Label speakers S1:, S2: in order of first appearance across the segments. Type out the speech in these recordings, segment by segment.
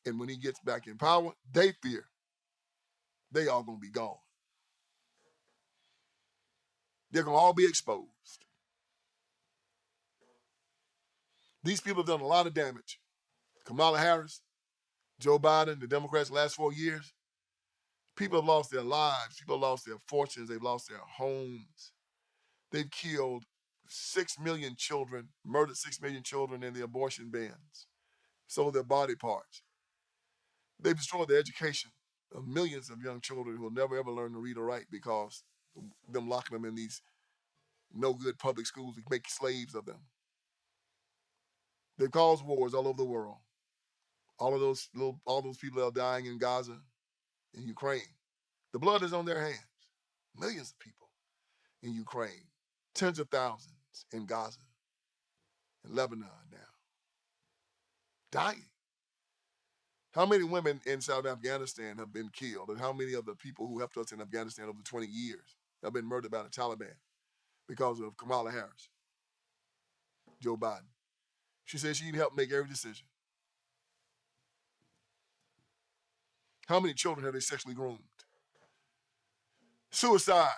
S1: And when he gets back in power, they fear they all going to be gone. They're going to all be exposed. These people have done a lot of damage. Kamala Harris, Joe Biden, the Democrats, the last 4 years, people have lost their lives. People have lost their fortunes. They've lost their homes. They've killed 6 million children, murdered 6 million children in the abortion bans, sold their body parts. They've destroyed the education of millions of young children who will never, ever learn to read or write because them locking them in these no-good public schools that make slaves of them. They've caused wars all over the world. All those people that are dying in Gaza, in Ukraine, the blood is on their hands. Millions of people in Ukraine, tens of thousands in Gaza, in Lebanon now, dying. How many women inside Afghanistan have been killed? And how many of the people who helped us in Afghanistan over 20 years have been murdered by the Taliban because of Kamala Harris, Joe Biden? She said she'd help make every decision. How many children have they sexually groomed? Suicide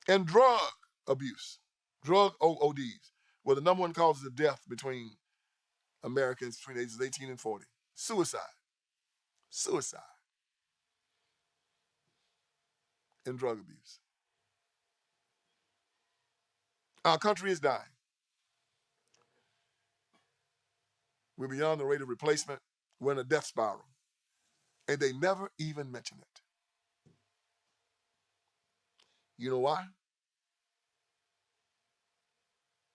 S1: and drug abuse, drug ODs, were the number one causes of death between Americans between ages 18 and 40. Suicide and drug abuse. Our country is dying. We're beyond the rate of replacement. We're in a death spiral. And they never even mention it. You know why?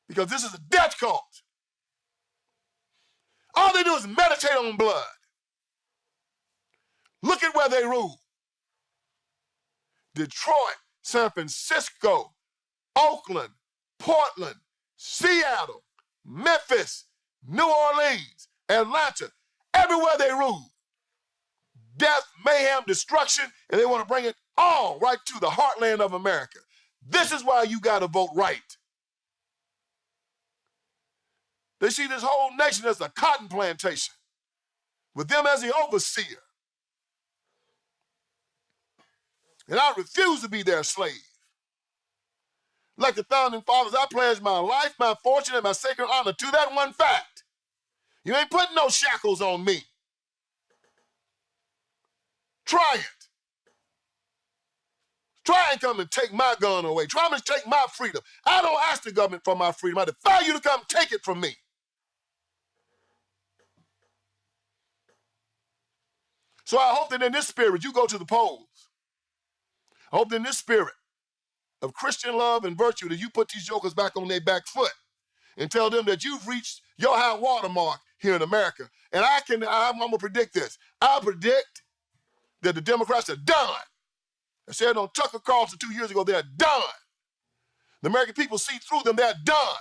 S1: Because this is a death cult. All they do is meditate on blood. Look at where they rule. Detroit, San Francisco, Oakland, Portland, Seattle, Memphis, New Orleans, Atlanta, everywhere they rule. Death, mayhem, destruction, and they want to bring it all right to the heartland of America. This is why you got to vote right. They see this whole nation as a cotton plantation, with them as the overseer. And I refuse to be their slave. Like the founding fathers, I pledge my life, my fortune, and my sacred honor to that one fact. You ain't putting no shackles on me. Try it. Try and come and take my gun away. Try and take my freedom. I don't ask the government for my freedom. I defy you to come take it from me. So I hope that in this spirit, you go to the polls. I hope that in this spirit of Christian love and virtue that you put these jokers back on their back foot and tell them that you've reached your high water mark here in America. And I'm going to predict this. I predict that the Democrats are done. I said on Tucker Carlson 2 years ago, they're done. The American people see through them, they're done.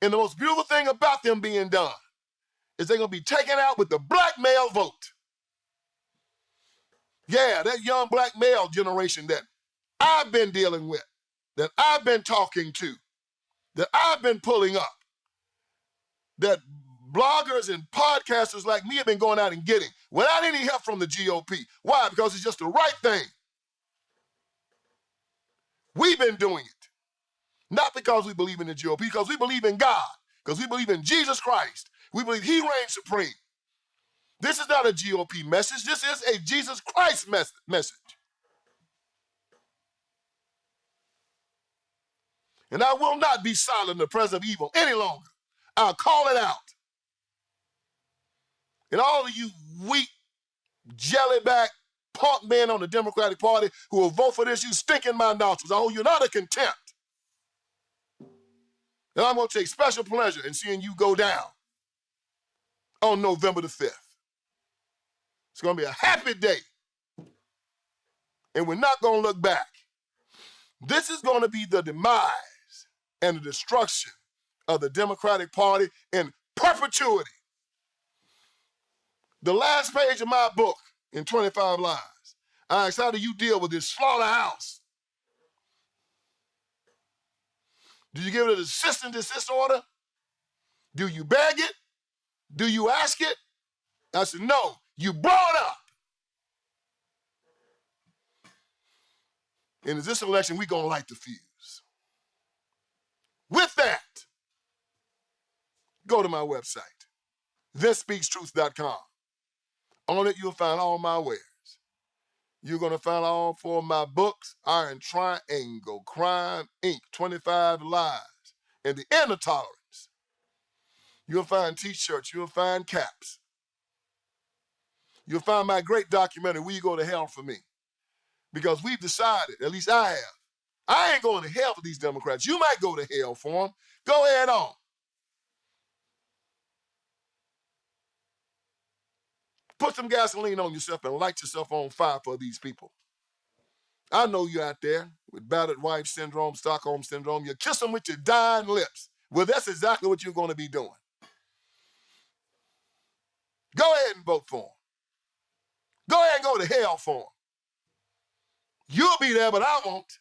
S1: And the most beautiful thing about them being done is they're going to be taken out with the black male vote. Yeah, that young black male generation that I've been dealing with, that I've been talking to, that I've been pulling up, that bloggers and podcasters like me have been going out and getting without any help from the GOP. Why? Because it's just the right thing. We've been doing it. Not because we believe in the GOP, because we believe in God, because we believe in Jesus Christ. We believe he reigns supreme. This is not a GOP message. This is a Jesus Christ message. And I will not be silent in the presence of evil any longer. I'll call it out. And all of you weak, jellyback punk men on the Democratic Party who will vote for this, you stinking my nostrils. I hold you not a contempt. And I'm going to take special pleasure in seeing you go down on November the 5th. It's going to be a happy day. And we're not going to look back. This is going to be the demise and the destruction of the Democratic Party in perpetuity. The last page of my book, in 25 lines, I ask, how do you deal with this slaughterhouse? Do you give it a cease and desist order? Do you beg it? Do you ask it? I said, no, you brought up. And in this election, we're going to light the fuse. With that, go to my website, ThisSpeaksTruth.com. On it, you'll find all my wares. You're going to find all 4 of my books, Iron Triangle, Crime, Inc., 25 Lies, and the End of Tolerance. You'll find T-shirts. You'll find caps. You'll find my great documentary, Will You Go to Hell for Me? Because we've decided, at least I have, I ain't going to hell for these Democrats. You might go to hell for them. Go ahead on. Put some gasoline on yourself and light yourself on fire for these people. I know you out there with battered wife syndrome, Stockholm syndrome. You kiss them with your dying lips. Well, that's exactly what you're going to be doing. Go ahead and vote for them. Go ahead and go to hell for them. You'll be there, but I won't.